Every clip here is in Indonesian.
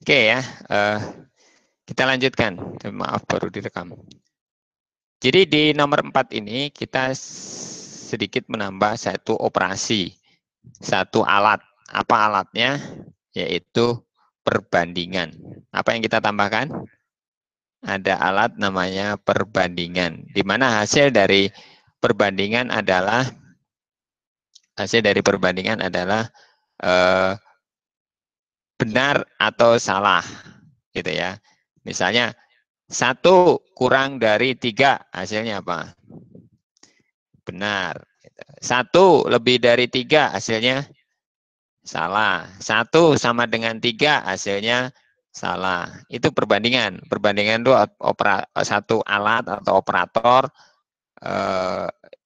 Oke ya, kita lanjutkan. Maaf baru direkam. Jadi di nomor 4 ini kita sedikit menambah satu operasi, satu alat. Apa alatnya? Yaitu perbandingan. Apa yang kita tambahkan? Ada alat namanya perbandingan, di mana hasil dari perbandingan adalah benar atau salah, gitu ya. Misalnya 1 kurang dari 3 hasilnya apa? Benar. 1 lebih dari 3 hasilnya salah. 1 sama dengan 3 hasilnya salah. Itu perbandingan. Perbandingan itu satu alat atau operator,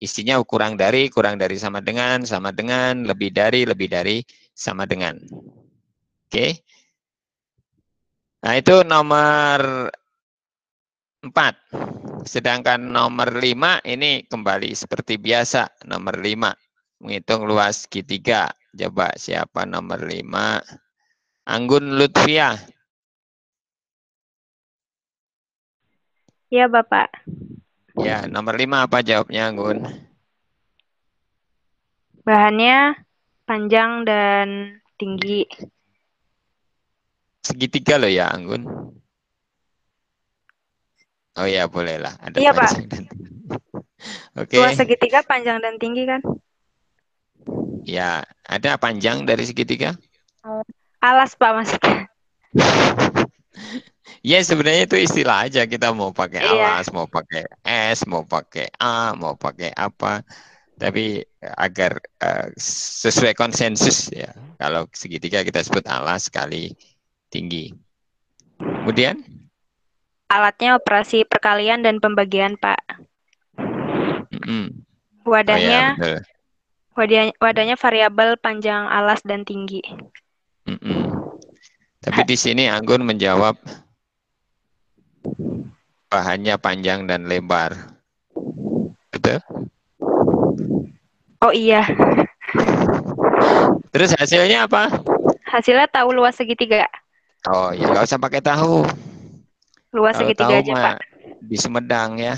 isinya kurang dari, sama dengan, lebih dari, sama dengan. Oke. Nah, itu nomor 4. Sedangkan nomor 5 ini kembali seperti biasa. Nomor 5, menghitung luas segitiga. Coba siapa nomor 5? Anggun Lutfia. Ya, Bapak. Ya, nomor 5 apa jawabnya, Anggun? Bahannya panjang dan tinggi. Segitiga loh ya, Anggun. Oh ya, bolehlah. Ada Iya, Pak. panjang dan tinggi. Luas Oke. segitiga panjang dan tinggi kan? Ya, ada panjang dari segitiga? Oh. Alas, Pak, maksudnya. Ya, sebenarnya itu istilah aja. Kita mau pakai Iya. alas, mau pakai S, mau pakai A, mau pakai apa. Tapi agar sesuai konsensus ya. Kalau segitiga kita sebut alas kali tinggi. Kemudian? Alatnya operasi perkalian dan pembagian, Pak. Oh ya, Wadahnya betul. wadahnya variabel panjang alas dan tinggi. Tapi di sini Anggun menjawab bahannya panjang dan lebar. Betul? Oh iya. Terus hasilnya apa? Hasilnya tahu luas segitiga. Oh ya, nggak usah pakai tahu. Luas Kalau segitiga tahu aja, Pak. mah di Sumedang ya.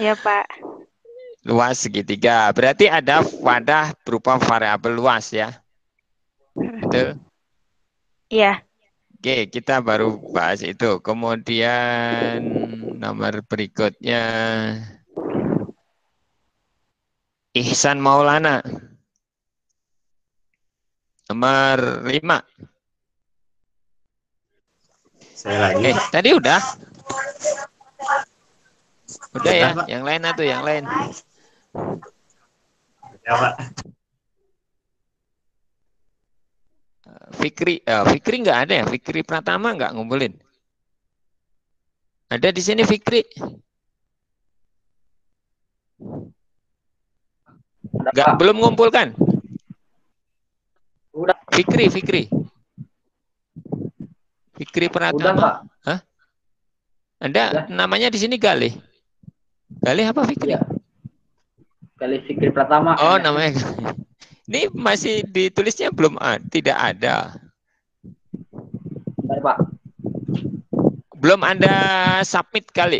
Iya, Pak. Luas segitiga. Berarti ada wadah berupa variabel luas ya. Betul? Iya. Oke, kita baru bahas itu. Kemudian nomor berikutnya Ihsan Maulana. Nomor 5. Saya lagi, Pak. Tadi udah? Udah ya? Udah, Pak. Yang lain atau yang lain? Ya, Pak. Fikri nggak ada ya? Fikri Pratama nggak ngumpulin? Ada di sini Fikri? Udah, Nggak, Pak. belum ngumpulkan? Udah, Fikri. Fikri udah, Pratama? Pak. Hah? Anda Udah. namanya di sini Galih? Galih apa Fikri? Iya. Kali Fikri Pratama Oh, MS-nya. namanya. Ini masih ditulisnya belum tidak ada. Bentar, Pak. Belum Anda submit kali.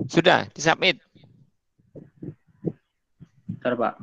Sudah disubmit. Bentar, Pak.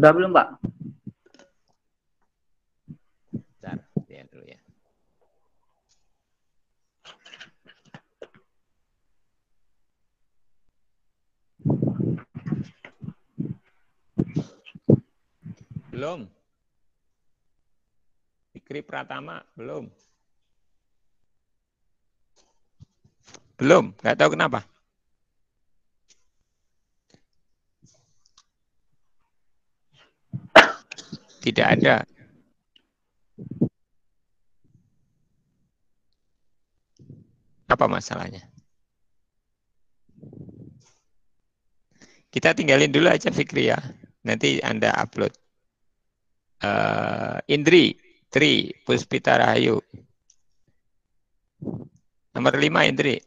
Udah belum, Pak? Bentar, lihat dulu ya. Belum. Fikri Pratama, belum. Belum, nggak tahu kenapa. Tidak ada. Apa masalahnya? Kita tinggalin dulu aja Fikri ya. Nanti Anda upload. Indri, Tri, Puspita Rahayu. Nomor 5 Indri.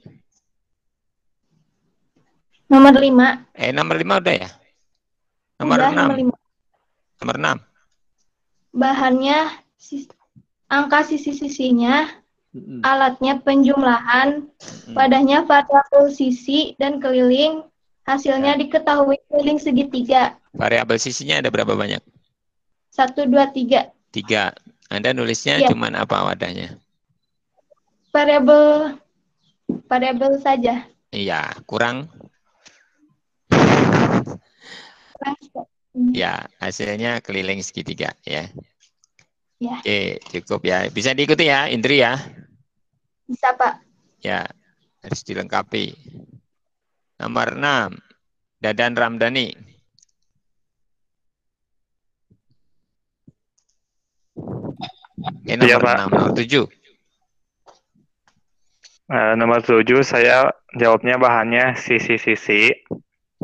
Nomor 5. Nomor 5 udah ya? Nomor Udah, 6. nomor 5. Nomor 6. Bahannya, angka sisi-sisinya, alatnya penjumlahan, wadahnya variabel sisi dan keliling, hasilnya diketahui keliling segitiga. Variabel sisinya ada berapa banyak? 1, 2, 3. 3. Anda nulisnya Iya. cuman apa wadahnya? Variabel saja. Iya, kurang. Ya, hasilnya keliling segitiga ya. Ya. Oke, cukup ya. Bisa diikuti ya, Indri ya. Bisa, Pak. Ya, harus dilengkapi. Nomor 6, Dadan Ramdhani. Nomor Iya, Pak. 6, nomor 7. Nomor 7 saya jawabnya bahannya sisi-sisi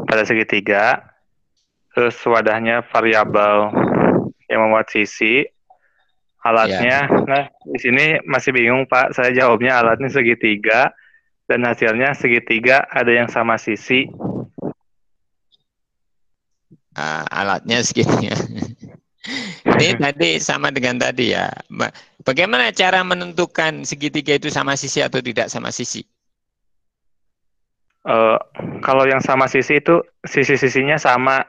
pada segitiga. Terus wadahnya variabel yang memuat sisi. Alatnya, nah di sini masih bingung Pak. Saya jawabnya alatnya segitiga dan hasilnya segitiga ada yang sama sisi. Alatnya segini ya. Ini tadi sama dengan tadi ya. Bagaimana cara menentukan segitiga itu sama sisi atau tidak sama sisi? Kalau yang sama sisi itu sisi-sisinya sama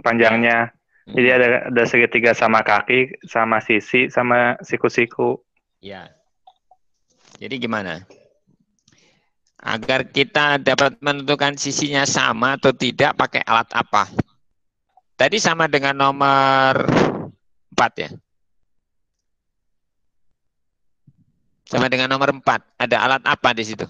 panjangnya. Jadi ada segitiga sama kaki, sama sisi, sama siku-siku. Ya. Jadi gimana? Agar kita dapat menentukan sisinya sama atau tidak, pakai alat apa? Tadi sama dengan nomor 4 ya? Sama dengan nomor 4. Ada alat apa di situ?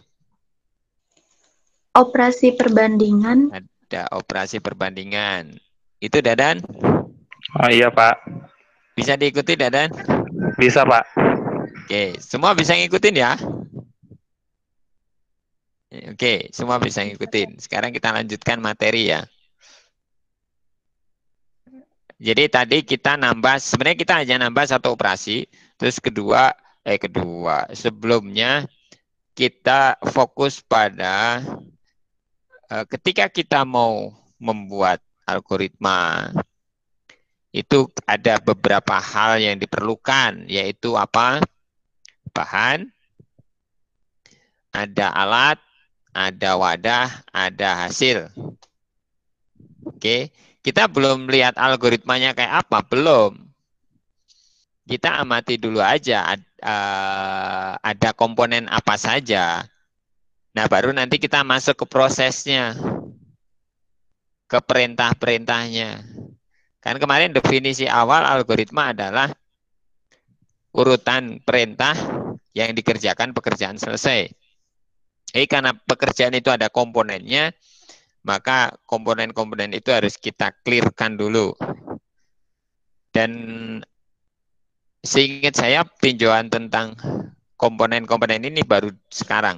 Operasi perbandingan. Ada operasi perbandingan. Itu Dadan? Oh iya Pak. Bisa diikuti Dadan? Bisa Pak. Oke, semua bisa ngikutin ya? Oke, semua bisa ngikutin. Sekarang kita lanjutkan materi ya. Jadi tadi kita nambah, sebenarnya kita hanya nambah satu operasi. Terus sebelumnya kita fokus pada ketika kita mau membuat algoritma, itu ada beberapa hal yang diperlukan, yaitu apa? Bahan, ada alat, ada wadah, ada hasil. Oke, kita belum lihat algoritmanya kayak apa, belum. Kita amati dulu aja, ada komponen apa saja. Nah, baru nanti kita masuk ke prosesnya, ke perintah-perintahnya. Kan kemarin definisi awal algoritma adalah urutan perintah yang dikerjakan pekerjaan selesai. Jadi karena pekerjaan itu ada komponennya, maka komponen-komponen itu harus kita clearkan dulu. Dan seingat saya tinjauan tentang komponen-komponen ini baru sekarang.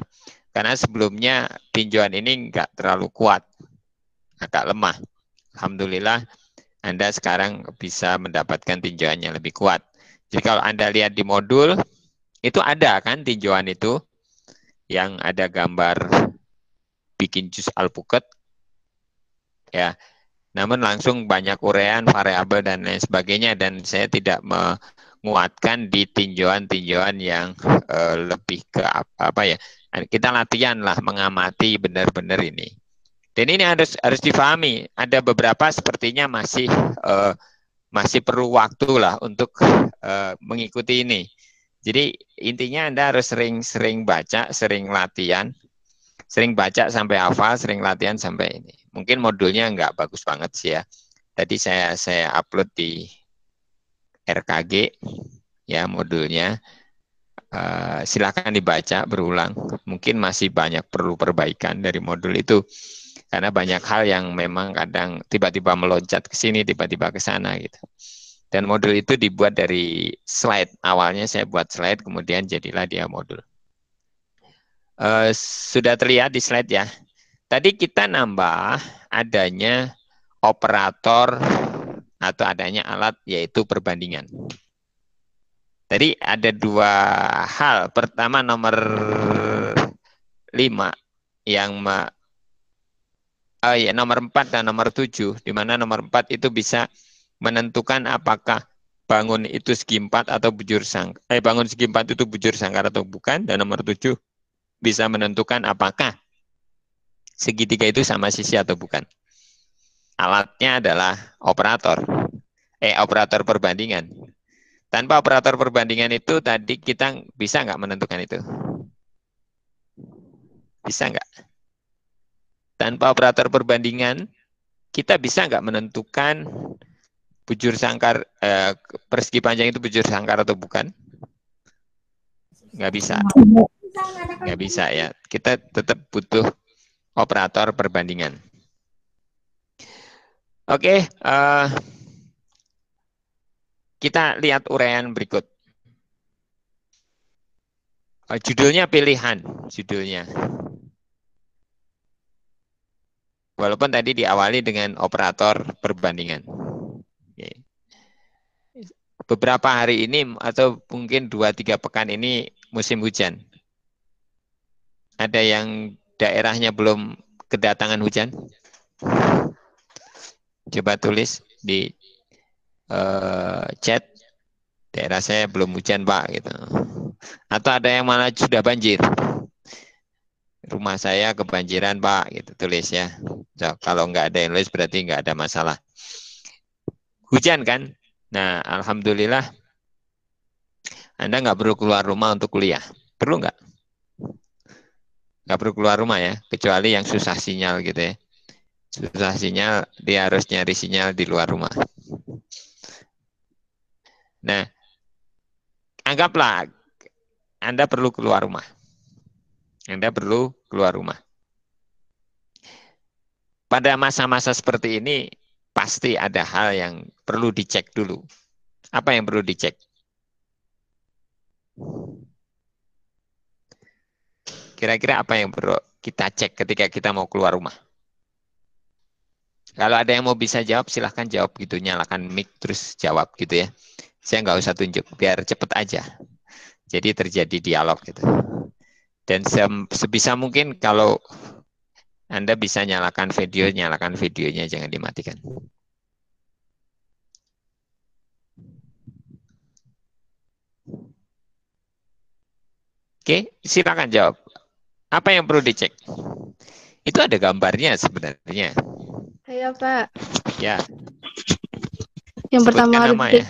Karena sebelumnya tinjauan ini nggak terlalu kuat, agak lemah. Alhamdulillah Anda sekarang bisa mendapatkan tinjauan yang lebih kuat. Jadi kalau Anda lihat di modul, itu ada kan tinjauan itu, yang ada gambar bikin jus alpukat. Ya, namun langsung banyak uraian, variabel, dan lain sebagainya, dan saya tidak menguatkan di tinjauan-tinjauan yang lebih ke apa ya, kita latihan lah mengamati benar-benar ini. Dan ini harus difahami, ada beberapa sepertinya masih perlu waktu lah untuk mengikuti ini. Jadi intinya Anda harus sering baca, sering latihan, sering baca sampai hafal, sering latihan sampai ini. Mungkin modulnya nggak bagus banget sih ya. Tadi saya upload di RKG ya modulnya. Silakan dibaca berulang. Mungkin masih banyak perlu perbaikan dari modul itu karena banyak hal yang memang kadang tiba-tiba meloncat ke sini, tiba-tiba ke sana gitu. Dan modul itu dibuat dari slide. Awalnya saya buat slide, kemudian jadilah dia modul. Sudah terlihat di slide ya. Tadi kita nambah adanya operator atau adanya alat yaitu perbandingan. Tadi ada dua hal. Pertama nomor 5 yang nomor 4 dan nomor 7, di mana nomor 4 itu bisa menentukan apakah bangun itu segi 4 atau bujur sangkar. Bangun segi 4 itu bujur sangkar atau bukan, dan nomor 7 bisa menentukan apakah segitiga itu sama sisi atau bukan. Alatnya adalah operator perbandingan. Tanpa operator perbandingan itu tadi kita bisa nggak menentukan itu? Bisa nggak? Tanpa operator perbandingan, kita bisa nggak menentukan bujur sangkar, persegi panjang itu bujur sangkar atau bukan? Nggak bisa. Nggak bisa ya. Kita tetap butuh operator perbandingan. Oke, kita lihat uraian berikut. Judulnya pilihan, judulnya. Walaupun tadi diawali dengan operator perbandingan. Oke. Beberapa hari ini atau mungkin 2-3 pekan ini musim hujan. Ada yang daerahnya belum kedatangan hujan? Coba tulis di chat. Daerah saya belum hujan, Pak, gitu. Atau ada yang malah sudah banjir. Rumah saya kebanjiran, Pak, gitu, tulis ya. So, kalau nggak ada yang nulis berarti nggak ada masalah. Hujan kan? Nah, alhamdulillah Anda nggak perlu keluar rumah untuk kuliah. Perlu nggak? Nggak perlu keluar rumah ya, kecuali yang susah sinyal gitu ya. Susah sinyal, dia harus nyari sinyal di luar rumah. Nah, anggaplah Anda perlu keluar rumah. Anda perlu keluar rumah. Pada masa-masa seperti ini, pasti ada hal yang perlu dicek dulu. Apa yang perlu dicek? Kira-kira apa yang perlu kita cek ketika kita mau keluar rumah? Kalau ada yang mau bisa jawab, silahkan jawab gitu. Nyalakan mic terus jawab gitu ya. Saya nggak usah tunjuk, biar cepet aja. Jadi terjadi dialog gitu. Dan sebisa mungkin kalau Anda bisa nyalakan videonya, jangan dimatikan. Oke, silakan jawab. Apa yang perlu dicek? Itu ada gambarnya sebenarnya. Saya Pak. Ya. Yang pertama Sebutkan harus nama dicek. ya.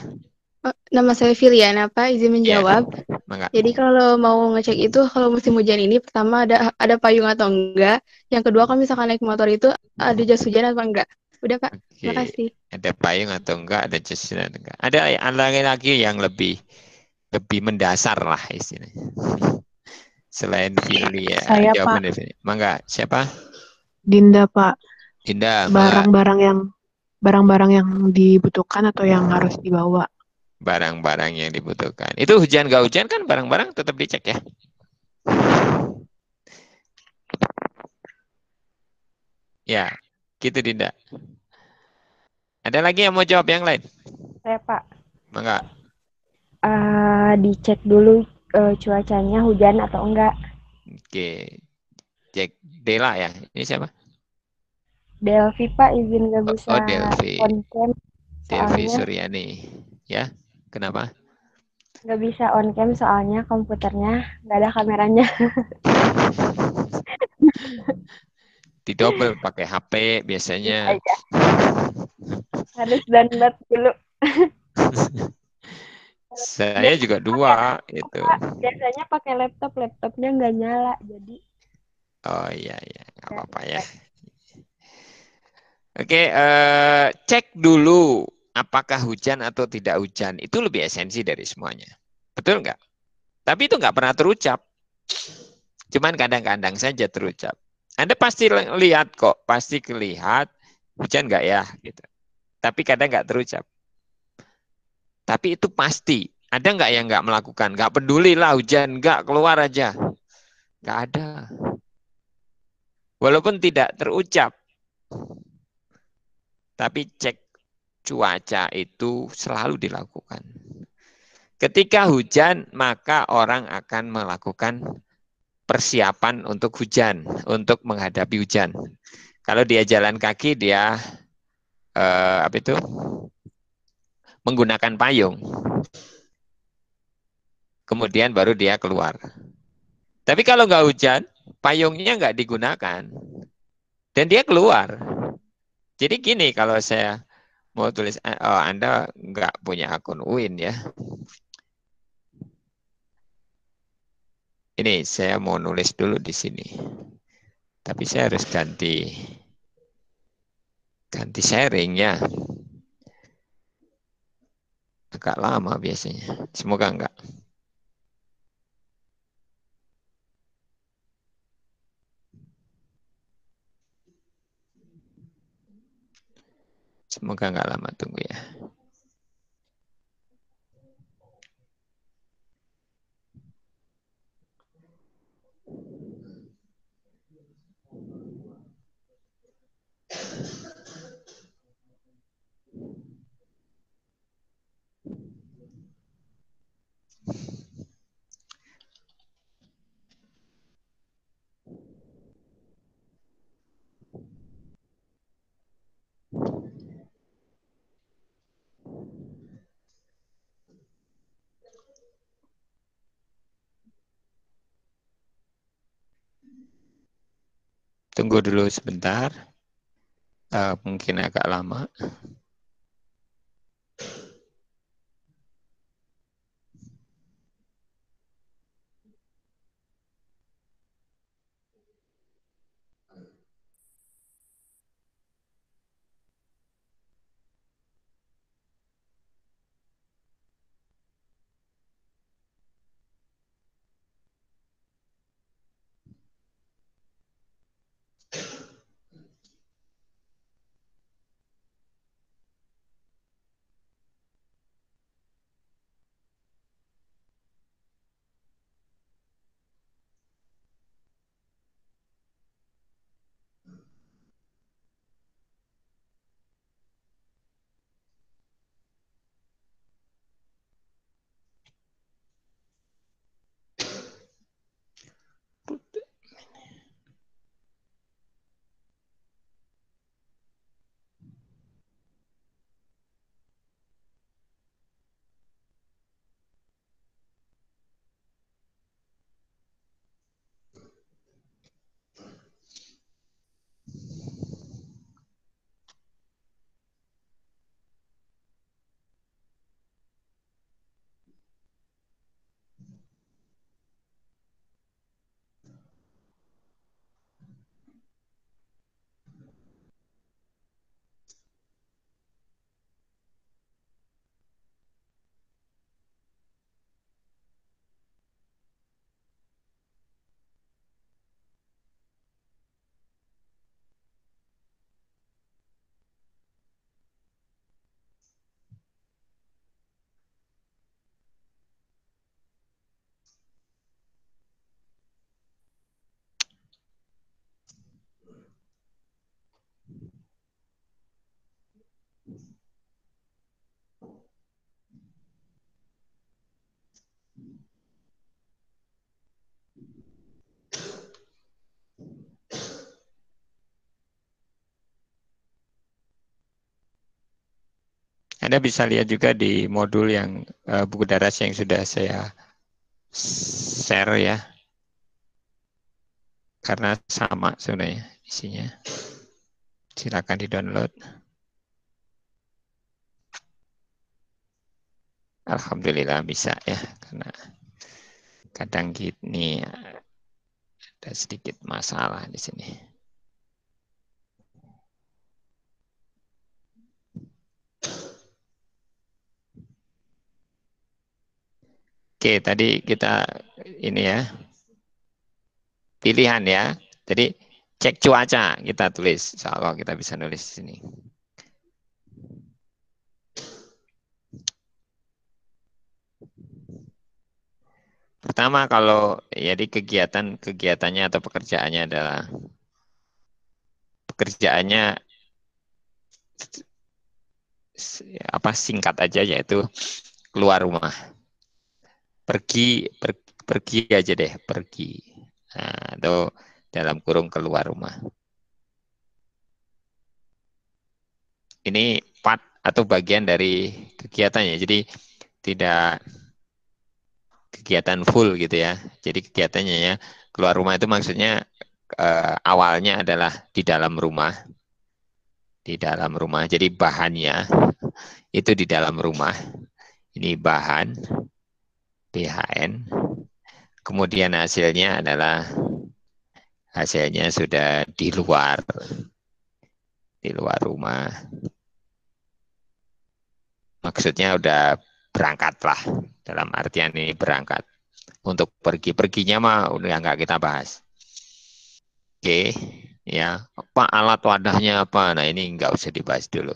Nama saya Filiana, Pak. Izin Ya. menjawab. Mangga. Jadi kalau mau ngecek itu kalau musim hujan ini pertama ada payung atau enggak. Yang kedua kalau misalkan naik motor itu ada jas hujan atau enggak. Udah Pak. Oke. Terima kasih. Ada payung atau enggak, ada jas atau enggak. Ada lagi yang lebih mendasar lah istilahnya. Selain Fili ya. Saya, Jawaban Pak. Mangga, siapa? Dinda, Pak. Dinda, mangga. Barang-barang yang dibutuhkan atau yang harus dibawa. Barang-barang yang dibutuhkan. Itu hujan gak hujan kan barang-barang tetap dicek ya. Ya, gitu Dinda. Ada lagi yang mau jawab yang lain? Saya Pak, Mangga. dicek dulu cuacanya hujan atau enggak. Oke. Cek Dela ya. Ini siapa? Delvi Pak, izin nggak bisa Delvi. on cam. Delvi Soalnya Suryani. Ya, kenapa? nggak bisa on cam soalnya komputernya nggak ada kameranya. Didobel pakai HP biasanya. Iya. Harus download dulu. Saya juga 2 itu. Biasanya pakai laptopnya nggak nyala, jadi. Oh iya, nggak apa-apa ya. Oke, cek dulu apakah hujan atau tidak hujan, itu lebih esensi dari semuanya. Betul nggak? Tapi itu nggak pernah terucap. Cuman kadang-kadang saja terucap. Anda pasti lihat kok, pasti lihat hujan nggak ya, gitu. Tapi kadang nggak terucap. Tapi itu pasti. Ada nggak yang nggak melakukan? Nggak peduli lah hujan, nggak keluar aja. Nggak ada. Walaupun tidak terucap. Tapi cek cuaca itu selalu dilakukan. Ketika hujan, maka orang akan melakukan persiapan untuk hujan, untuk menghadapi hujan. Kalau dia jalan kaki, dia menggunakan payung. Kemudian baru dia keluar. Tapi kalau nggak hujan, payungnya nggak digunakan. Dan dia keluar. Jadi gini, kalau saya mau tulis, Anda nggak punya akun UIN ya. Ini saya mau nulis dulu di sini. Tapi saya harus ganti sharing ya. Agak lama biasanya. Semoga enggak. Semoga enggak lama, tunggu ya. Tunggu dulu sebentar. Mungkin agak lama. Anda bisa lihat juga di modul yang buku daras yang sudah saya share ya. Karena sama sebenarnya isinya. Silakan di-download. Alhamdulillah bisa ya, karena kadang gini ada sedikit masalah di sini. Oke, tadi kita ini ya, pilihan ya. Jadi cek cuaca kita tulis. Insya Allah kita bisa nulis di sini. Pertama kalau jadi kegiatannya atau pekerjaannya adalah pekerjaannya apa singkat aja yaitu keluar rumah. Pergi aja deh, pergi. Nah, atau dalam kurung keluar rumah. Ini part atau bagian dari kegiatannya. Jadi tidak kegiatan full gitu ya. Jadi kegiatannya ya keluar rumah itu maksudnya awalnya adalah di dalam rumah. Di dalam rumah. Jadi bahannya itu di dalam rumah. Ini bahan BHN. Kemudian hasilnya sudah di luar rumah. Maksudnya udah berangkat lah, dalam artian ini berangkat. Untuk perginya mah udah nggak kita bahas. Oke, ya apa alat wadahnya apa? Nah ini nggak usah dibahas dulu.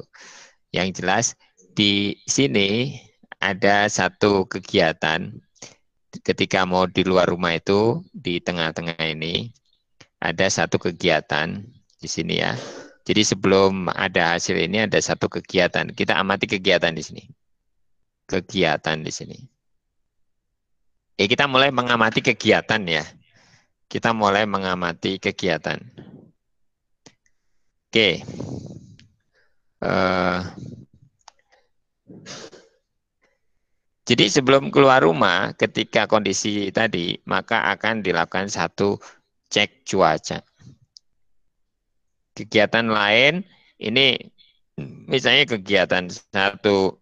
Yang jelas di sini ada satu kegiatan ketika mau di luar rumah itu di tengah-tengah ini ada satu kegiatan di sini ya. Jadi sebelum ada hasil ini ada satu kegiatan. Kita amati kegiatan di sini. Kegiatan di sini. Kita mulai mengamati kegiatan ya. Kita mulai mengamati kegiatan. Oke. Jadi sebelum keluar rumah, ketika kondisi tadi, maka akan dilakukan satu cek cuaca. Kegiatan lain, ini misalnya kegiatan satu,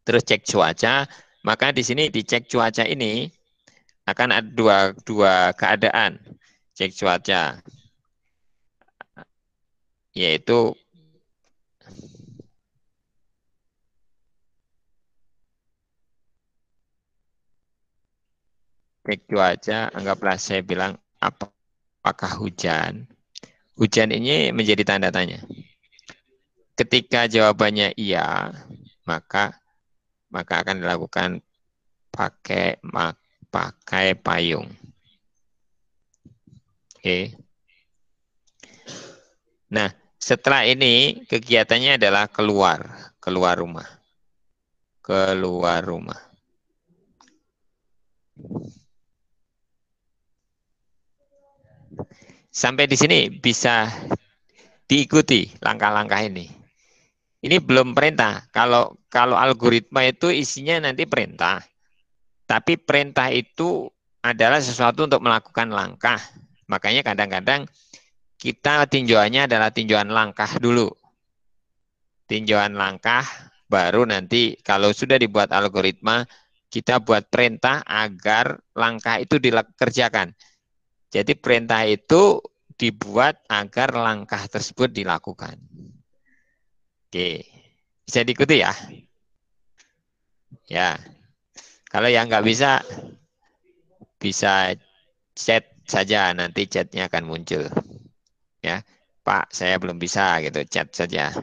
terus cek cuaca, maka di sini di cek cuaca ini akan ada dua keadaan cek cuaca, yaitu cek cuaca, anggaplah saya bilang apakah hujan. Hujan ini menjadi tanda tanya. Ketika jawabannya iya, maka akan dilakukan pakai payung. Oke. Nah, setelah ini kegiatannya adalah keluar rumah. Keluar rumah. Sampai di sini bisa diikuti langkah-langkah ini. Ini belum perintah. Kalau algoritma itu isinya nanti perintah. Tapi perintah itu adalah sesuatu untuk melakukan langkah. Makanya kadang-kadang kita tinjauannya adalah tinjauan langkah dulu. Tinjauan langkah, baru nanti kalau sudah dibuat algoritma, kita buat perintah agar langkah itu dikerjakan. Jadi perintah itu dibuat agar langkah tersebut dilakukan. Oke, bisa diikuti ya? Ya, kalau yang nggak bisa chat saja, nanti chatnya akan muncul. Ya, Pak, saya belum bisa gitu, chat saja.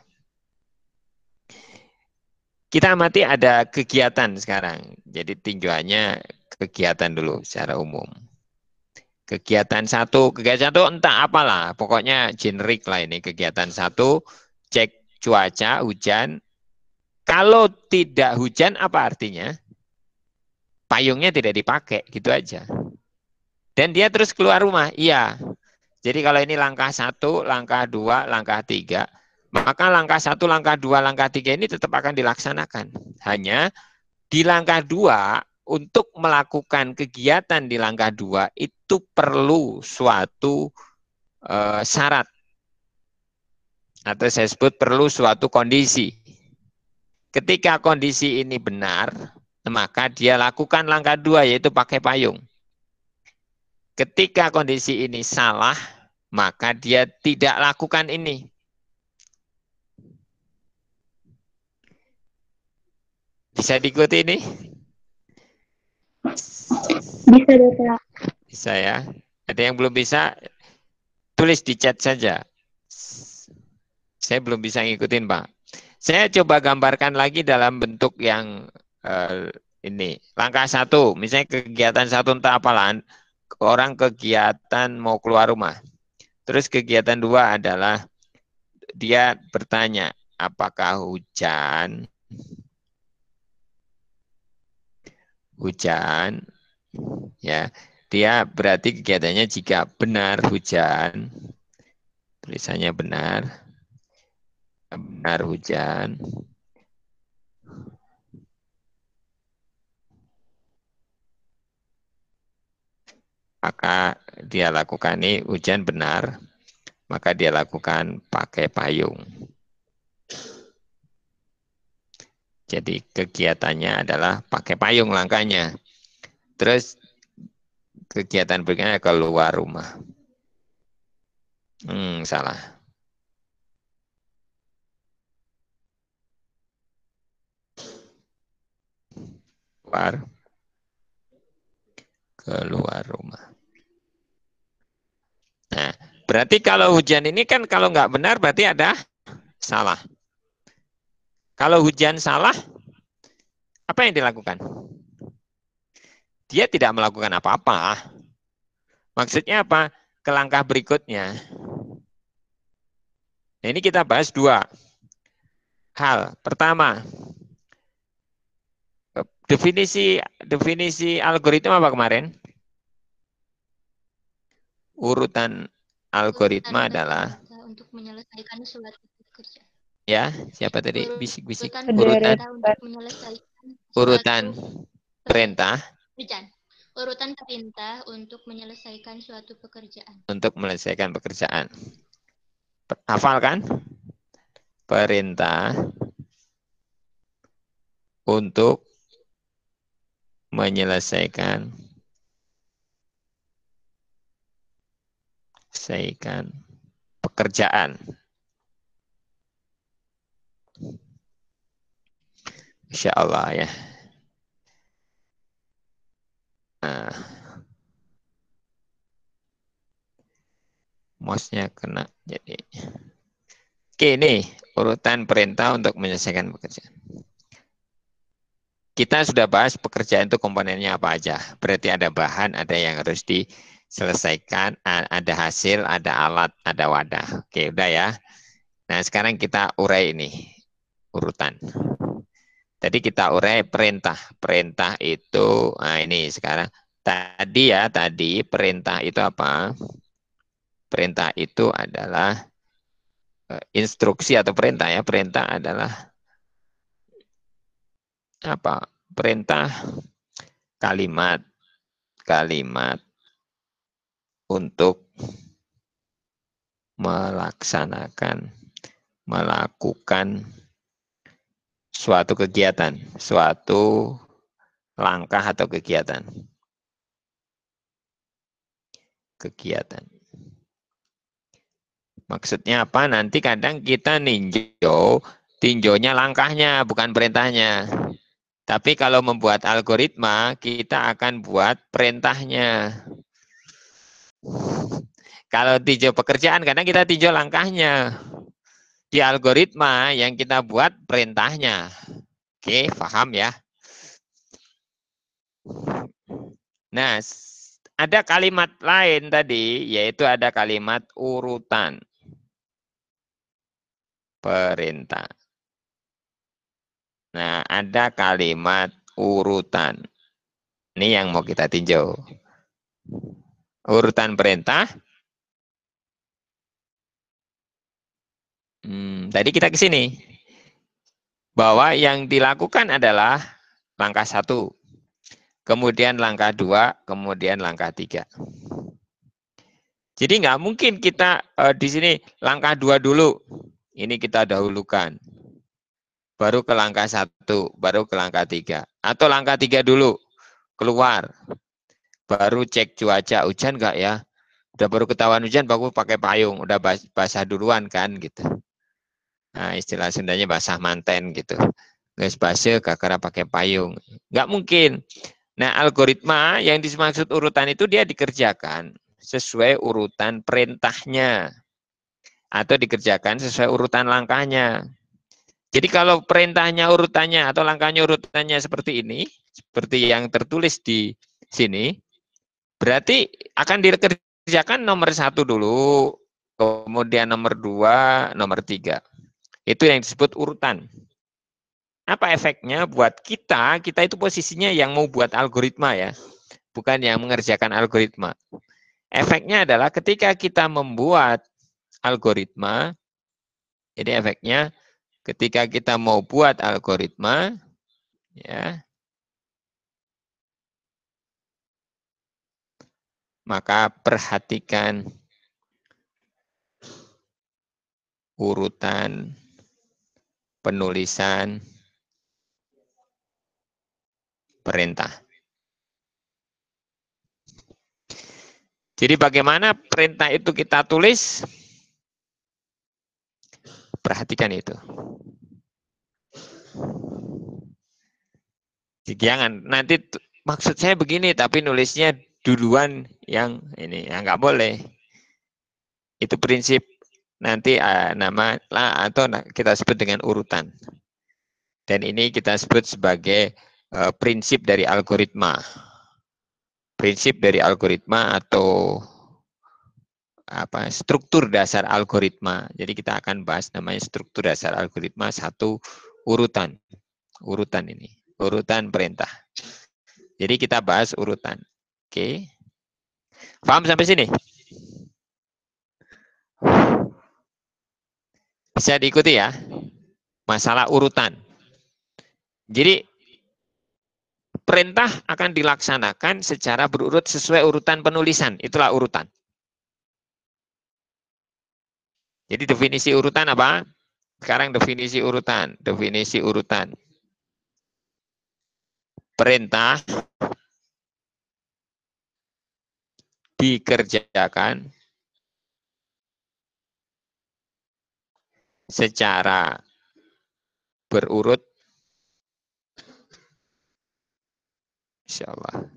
Kita amati ada kegiatan sekarang. Jadi tinjauannya kegiatan dulu secara umum. Kegiatan satu entah apalah, pokoknya generik lah ini. Kegiatan satu, cek cuaca, hujan. Kalau tidak hujan apa artinya? Payungnya tidak dipakai, gitu aja. Dan dia terus keluar rumah, iya. Jadi kalau ini langkah 1, langkah 2, langkah 3, maka langkah 1, langkah 2, langkah 3 ini tetap akan dilaksanakan. Hanya di langkah 2, untuk melakukan kegiatan di langkah 2 itu perlu suatu syarat. Atau saya sebut perlu suatu kondisi. Ketika kondisi ini benar, maka dia lakukan langkah 2 yaitu pakai payung. Ketika kondisi ini salah, maka dia tidak lakukan ini. Bisa diikuti ini? Bisa deh, Pak. Bisa ya. Ada yang belum bisa, tulis di chat saja. Saya belum bisa ngikutin, Pak. Saya coba gambarkan lagi dalam bentuk yang ini. Langkah 1, misalnya kegiatan 1 entah apalah, orang kegiatan mau keluar rumah. Terus kegiatan 2 adalah dia bertanya, apakah hujan? Hujan, ya. Dia berarti kegiatannya jika benar hujan, tulisannya benar hujan, maka dia lakukan ini hujan benar, maka dia lakukan pakai payung. Jadi kegiatannya adalah pakai payung langkahnya. Terus kegiatan berikutnya keluar rumah. Salah. Keluar rumah. Nah, berarti kalau hujan ini kan kalau nggak benar berarti ada salah. Kalau hujan salah, apa yang dilakukan? Dia tidak melakukan apa-apa. Maksudnya apa? Ke langkah berikutnya. Nah, ini kita bahas 2 hal. Pertama, definisi algoritma apa kemarin? Urutan algoritma adalah untuk menyelesaikan suatu pekerjaan. Ya, siapa tadi bisik-bisik? Urutan perintah. Urutan perintah untuk menyelesaikan suatu pekerjaan. Untuk menyelesaikan pekerjaan. Hafal kan? Perintah untuk menyelesaikan pekerjaan. Insya Allah ya. Nah, mouse-nya kena jadi. Oke, ini urutan perintah untuk menyelesaikan pekerjaan. Kita sudah bahas pekerjaan itu komponennya apa aja. Berarti ada bahan, ada yang harus diselesaikan, ada hasil, ada alat, ada wadah. Oke, udah ya. Nah, sekarang kita urai ini urutan. Tadi kita urai perintah. Perintah itu, nah ini sekarang. Tadi perintah itu apa? Perintah itu adalah instruksi atau perintah ya. Perintah adalah apa? Perintah kalimat untuk melakukan suatu kegiatan, suatu langkah atau kegiatan. Maksudnya apa? Nanti kadang kita tinjaunya langkahnya, bukan perintahnya. Tapi kalau membuat algoritma, kita akan buat perintahnya. Kalau tinjau pekerjaan, kadang kita tinjau langkahnya. Di algoritma yang kita buat perintahnya. Oke, paham ya? Nah, ada kalimat lain tadi, yaitu ada kalimat urutan perintah. Nah, ada kalimat urutan. Ini yang mau kita tinjau. Urutan perintah. Tadi kita ke sini. Bahwa yang dilakukan adalah langkah 1. Kemudian langkah 2, kemudian langkah 3. Jadi nggak mungkin kita di sini langkah 2 dulu. Ini kita dahulukan. Baru ke langkah 1, baru ke langkah 3. Atau langkah 3 dulu, keluar. Baru cek cuaca, hujan nggak ya? Udah baru ketahuan hujan, baru pakai payung. Udah basah duluan kan gitu. Nah, istilah Sundanya basah manten gitu. Nggak basah, kakara pakai payung. Nggak mungkin. Nah, algoritma yang dimaksud urutan itu dia dikerjakan sesuai urutan perintahnya atau dikerjakan sesuai urutan langkahnya. Jadi kalau perintahnya urutannya atau langkahnya urutannya seperti ini, seperti yang tertulis di sini, berarti akan dikerjakan nomor 1 dulu, kemudian nomor 2, nomor 3. Itu yang disebut urutan. Apa efeknya buat kita? Kita itu posisinya yang mau buat algoritma ya, bukan yang mengerjakan algoritma. Efeknya adalah ketika kita membuat algoritma, jadi efeknya ketika kita mau buat algoritma, ya, maka perhatikan urutan penulisan perintah. Jadi bagaimana perintah itu kita tulis? Perhatikan itu. Jangan nanti maksud saya begini tapi nulisnya duluan yang ini, ya nggak boleh. Itu prinsip nanti nama atau kita sebut dengan urutan. Dan ini kita sebut sebagai prinsip dari algoritma. Prinsip dari algoritma atau apa struktur dasar algoritma. Jadi kita akan bahas namanya struktur dasar algoritma, satu urutan. Urutan ini, urutan perintah. Jadi kita bahas urutan. Oke. Paham sampai sini? Bisa diikuti ya. Masalah urutan. Jadi perintah akan dilaksanakan secara berurut sesuai urutan penulisan. Itulah urutan. Jadi definisi urutan apa? Sekarang definisi urutan. Definisi urutan. Perintah dikerjakan secara berurut. Insyaallah.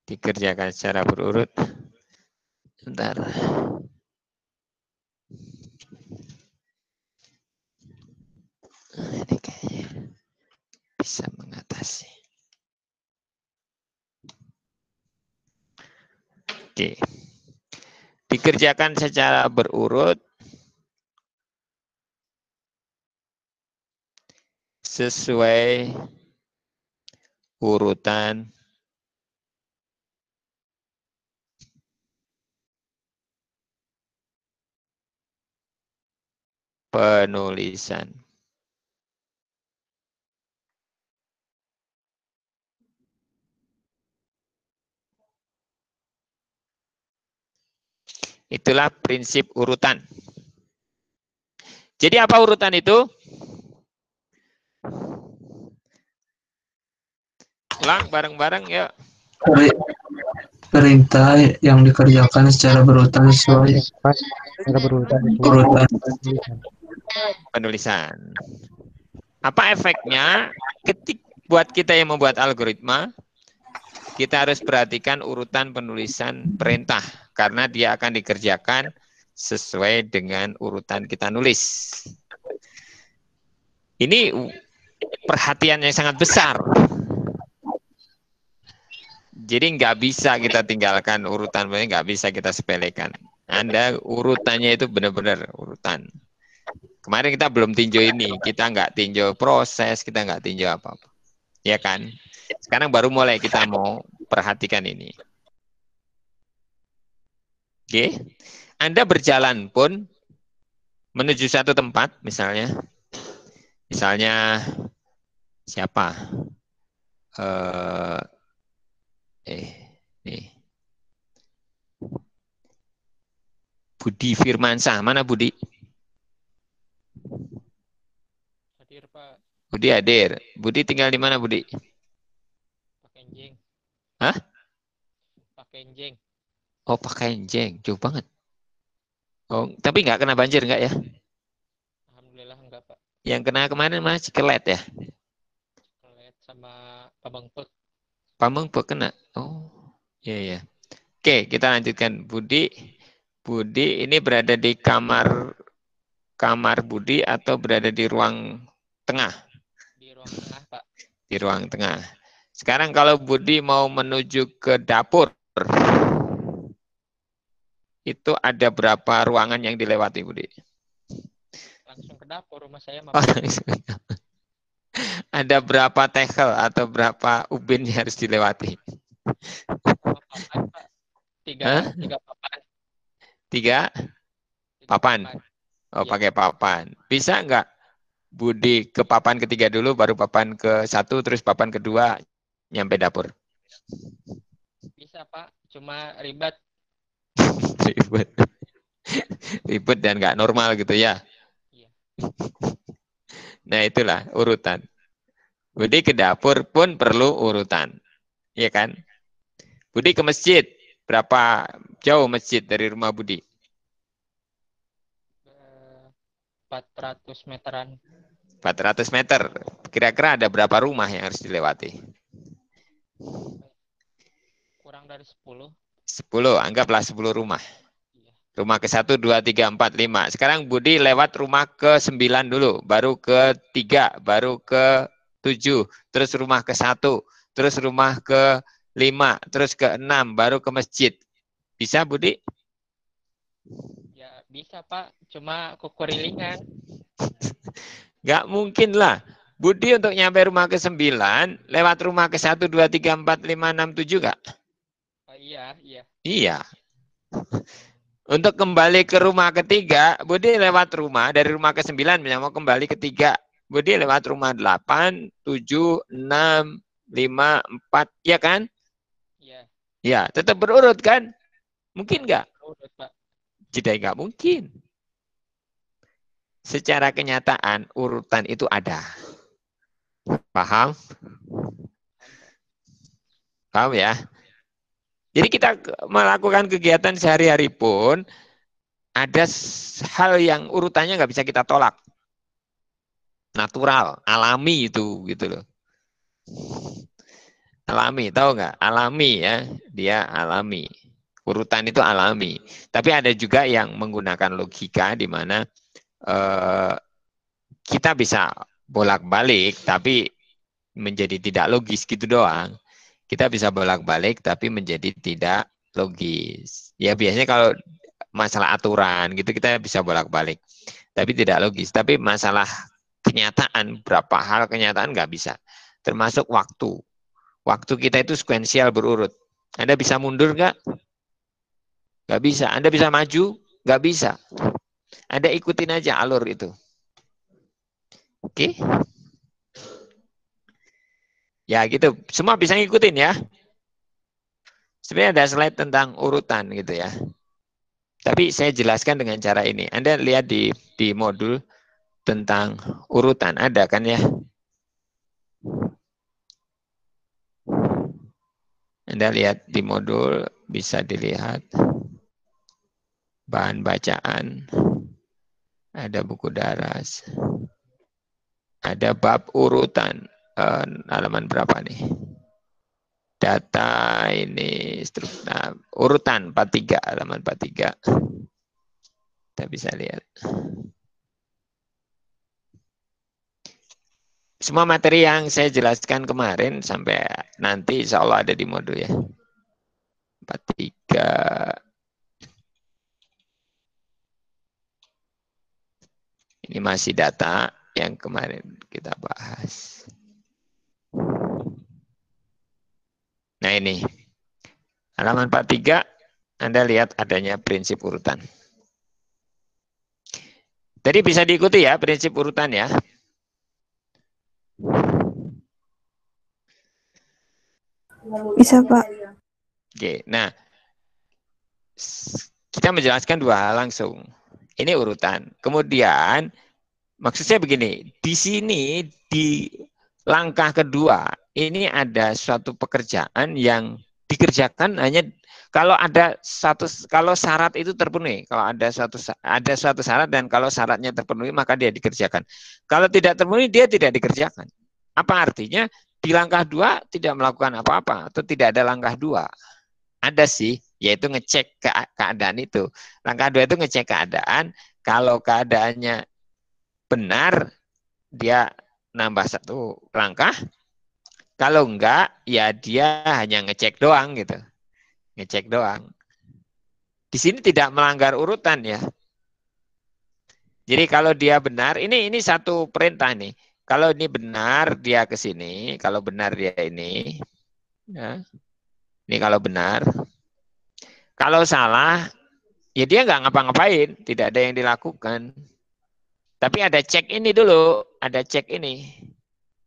Dikerjakan secara berurut. Bentar. Ini kayaknya bisa mengatasi. Oke. Dikerjakan secara berurut sesuai urutan penulisan. Itulah prinsip urutan. Jadi apa urutan itu? Ulang bareng-bareng ya. Perintah yang dikerjakan secara berurutan sesuai urutan penulisan. Apa efeknya? Buat kita yang membuat algoritma, kita harus perhatikan urutan penulisan perintah karena dia akan dikerjakan sesuai dengan urutan kita nulis. Ini perhatian yang sangat besar. Jadi nggak bisa kita tinggalkan urutan, nggak bisa kita sepelekan. Anda urutannya itu benar-benar urutan. Kemarin kita belum tinjau ini, kita nggak tinjau proses, kita nggak tinjau apa-apa. Ya kan? Sekarang baru mulai kita mau perhatikan ini. Oke. Anda berjalan pun menuju satu tempat, misalnya siapa? Budi Firmansyah, mana Budi? Hadir, Pak. Budi hadir. Budi tinggal di mana, Budi? Pak Kenjing. Hah? Pak Kenjing. Oh, pakai jeng, jauh banget. Oh, tapi nggak kena banjir nggak ya? Alhamdulillah enggak, Pak. Yang kena kemarin masih Cikelet ya? Cikelet sama Pabengpek. Pamengpeuk kena. Oh, iya ya. Oke, kita lanjutkan. Budi ini berada di kamar Budi atau berada di ruang tengah? Di ruang tengah, Pak. Di ruang tengah. Sekarang kalau Budi mau menuju ke dapur, itu ada berapa ruangan yang dilewati, Budi? Langsung ke dapur rumah saya, Oh, ada berapa tegel atau berapa ubin yang harus dilewati? papan, Pak. Tiga papan. Tiga papan. Oh, Ya. pakai papan. Bisa nggak Budi ke papan ketiga dulu, baru papan ke satu, terus papan kedua, nyampe dapur? Bisa, Pak. Cuma ribet. Ribet. Ribet dan nggak normal gitu ya. Iya. Nah, itulah urutan. Budi ke dapur pun perlu urutan. Iya kan? Budi ke masjid. Berapa jauh masjid dari rumah Budi? 400 meteran. 400 meter. Kira-kira ada berapa rumah yang harus dilewati? Kurang dari 10. 10, anggaplah 10 rumah. Rumah ke 1, 2, 3, 4, 5. Sekarang Budi lewat rumah ke 9 dulu. Baru ke 3, baru ke 7. Terus rumah ke 1. Terus rumah ke 5. Terus ke 6. Baru ke masjid. Bisa, Budi? Ya, bisa, Pak. Cuma kekurilingan. Nggak mungkin lah. Budi untuk nyampe rumah ke 9, lewat rumah ke 1, 2, 3, 4, 5, 6, 7 nggak? Oh, iya. Iya. Untuk kembali ke rumah ketiga, Budi lewat rumah, dari rumah ke 9, mau kembali ke 3. Budi lewat rumah 8, 7, 6, 5, 4, ya kan? Iya. Ya, tetap berurut kan? Mungkin nggak? Urut, Pak. Tidak, nggak mungkin. Secara kenyataan, urutan itu ada. Paham? Paham ya? Jadi kita melakukan kegiatan sehari-hari pun, ada hal yang urutannya nggak bisa kita tolak. Natural, alami itu, gitu loh. Alami, tahu nggak? Alami ya, dia alami. Urutan itu alami. Tapi ada juga yang menggunakan logika di mana kita bisa bolak-balik, tapi menjadi tidak logis gitu doang. Kita bisa bolak-balik, tapi menjadi tidak logis. Ya biasanya kalau masalah aturan gitu kita bisa bolak-balik, tapi tidak logis. Tapi masalah kenyataan, berapa hal kenyataan nggak bisa. Termasuk waktu. Waktu kita itu sekuensial berurut. Anda bisa mundur nggak? Nggak bisa. Anda bisa maju? Nggak bisa. Anda ikutin aja alur itu. Oke? Ya gitu. Semua bisa ngikutin ya. Sebenarnya ada slide tentang urutan gitu ya. Tapi saya jelaskan dengan cara ini. Anda lihat di modul tentang urutan. Ada kan ya? Anda lihat di modul, bisa dilihat bahan bacaan, ada buku daras, ada bab urutan, halaman berapa nih? Data ini, struktur, urutan 43, halaman 43. Kita bisa lihat. Semua materi yang saya jelaskan kemarin sampai nanti insya Allah ada di modul ya. 43. Ini masih data yang kemarin kita bahas. Nah ini, halaman 43, Anda lihat adanya prinsip urutan. Jadi bisa diikuti ya prinsip urutan ya. Bisa, Pak. Oke, nah kita menjelaskan dua hal langsung. Ini urutan. Kemudian maksud saya begini, di sini di langkah kedua ini ada suatu pekerjaan yang dikerjakan hanya kalau ada kalau syarat itu terpenuhi, kalau ada suatu syarat dan kalau syaratnya terpenuhi maka dia dikerjakan. Kalau tidak terpenuhi dia tidak dikerjakan. Apa artinya? Di langkah 2 tidak melakukan apa-apa atau tidak ada langkah 2. Ada sih, yaitu ngecek keadaan itu. Langkah 2 itu ngecek keadaan. Kalau keadaannya benar, dia nambah 1 langkah. Kalau enggak, ya dia hanya ngecek doang gitu. Ngecek doang. Di sini tidak melanggar urutan ya. Jadi kalau dia benar, ini satu perintah nih. Kalau ini benar, dia ke sini. Kalau benar dia ini. Ya. Ini kalau benar. Kalau salah, ya dia nggak ngapa-ngapain. Tidak ada yang dilakukan. Tapi ada cek ini dulu. Ada cek ini.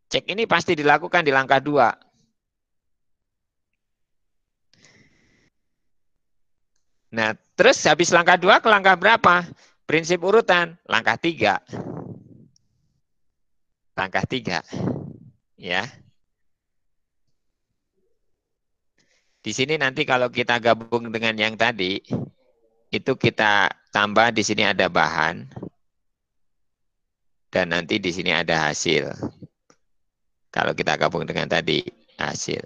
Cek ini pasti dilakukan di langkah 2. Nah, terus habis langkah 2 ke langkah berapa? Prinsip urutan, langkah 3. Langkah 3. Ya. Di sini nanti kalau kita gabung dengan yang tadi, itu kita tambah di sini ada bahan, dan nanti di sini ada hasil. Kalau kita gabung dengan tadi, hasil.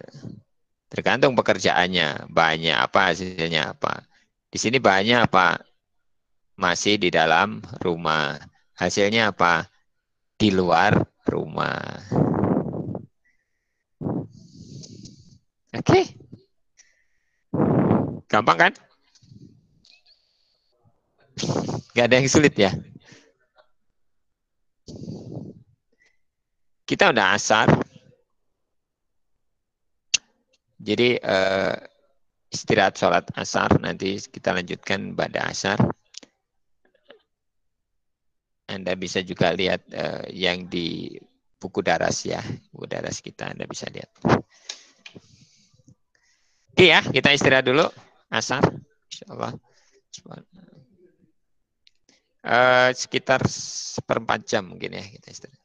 Tergantung pekerjaannya, banyak apa, hasilnya apa. Di sini banyak apa? Masih di dalam rumah. Hasilnya apa? Di luar rumah. Oke. Gampang kan? Gak ada yang sulit ya? Kita udah asar. Jadi istirahat sholat asar. Nanti kita lanjutkan pada asar. Anda bisa juga lihat yang di buku daras ya. Buku daras kita Anda bisa lihat. Oke ya, kita istirahat dulu. Asar. Insyaallah. Sekitar 1/4 jam mungkin ya kita istirahat.